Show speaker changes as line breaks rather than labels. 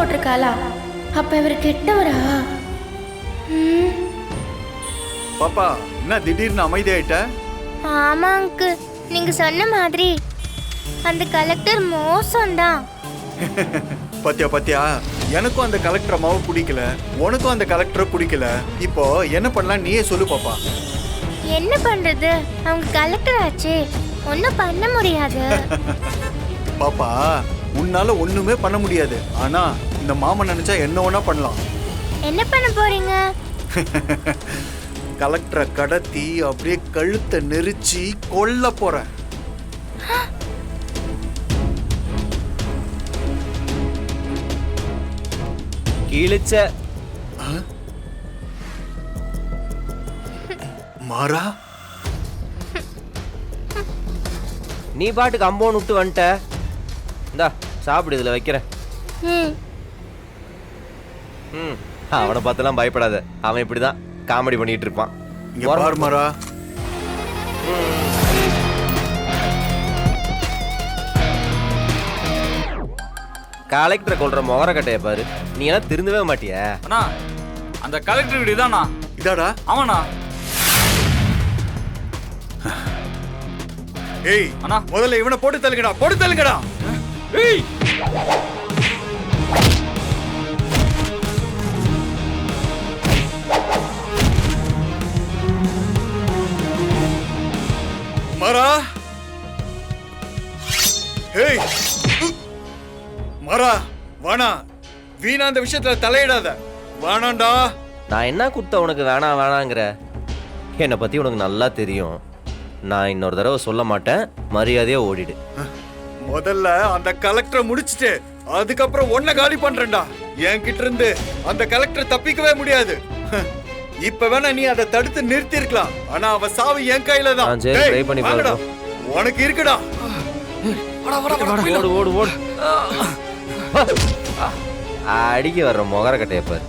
போட்டிருக்காளா? அப்ப இவர் கெட்டவரா?
பாப்பா என்ன திடீர்னு அமைதியாயிட்ட?
ஆமா அங்கிள், நீங்க சொன்ன மாதிரி அந்த கலெக்டர் மோசம்தான்.
பாத்தியா பாத்தியா, எனக்கும் அந்த கலெக்டர் அம்மாவை பிடிக்கல, உனக்கும் அந்த கலெக்டரை பிடிக்கல. இப்போ என்ன பண்ணலாம் நீயே சொல்லு பாப்பா.
என்ன பண்றது, அவங்க கலெக்டர் ஆச்சு, ஒன்னும் பண்ண முடியாது.
பாப்பா உன்னால ஒண்ணுமே பண்ண முடியாது. ஆனா இந்த மாமன் நினைச்சா என்ன வேணா பண்ணலாம்.
என்ன பண்ண போறீங்க?
கலெக்டரை கடத்தி அப்படியே கழுத்தை நெரிச்சு கொல்ல போறேன்.
கிழிச்ச
மாறா,
நீ பாட்டுக்கு அம்போன்னு விட்டு வந்துட்ட. இந்தா சாப்பிடு, இதில் வைக்கிறேன். ம், அவனை பார்த்தெல்லாம் பயப்படாத, அவன் இப்படிதான் காமெடி பண்ணிட்டு இருப்பான்.
இங்க பாரு மாறா,
கலெக்டரை கொள்ற முகர கட்டைய பாரு. நீ எல்லாம் திருந்தவே மாட்டிய.
அண்ணா அந்த கலெக்டர் வீடு இதானா?
இதாடா.
ஆமாண்ணா.
ஏய்
அண்ணா,
முதல்ல இவனை போட்டு தள்ளுங்கடா, போட்டு தள்ளுங்கடா.
ஏய்
மாறா, ஏய் மாறா, வாணா, வீணா அந்த விஷயத்துல தலையிடாத. வாணாண்டா.
நான் என்ன கொடுத்த உனக்கு வேணாம் வேணாங்கிற? என்னை பத்தி உனக்கு நல்லா தெரியும். நான் இன்னொரு தடவை சொல்ல மாட்டேன், மரியாதையா ஓடிடு.
முதல்ல அந்த கலெக்டரை முடிச்சிட்டு அதுக்கப்புறம் ஒன்ன காலி பண்றேன்டா. என்கிட்ட இருந்து அந்த கலெக்டர் தப்பிக்கவே முடியாது. இப்ப வேணா நீ அதை தடுத்து நிறுத்தி இருக்கலாம், ஆனா அவ சாவு என் கையில தான்.
சரி, ட்ரை பண்ணி பாருடா.
உனக்கு இருக்குடா.
ஓடு ஓடு ஓடு. அடிக்க வர்ற முகர கட்டைய பாரு.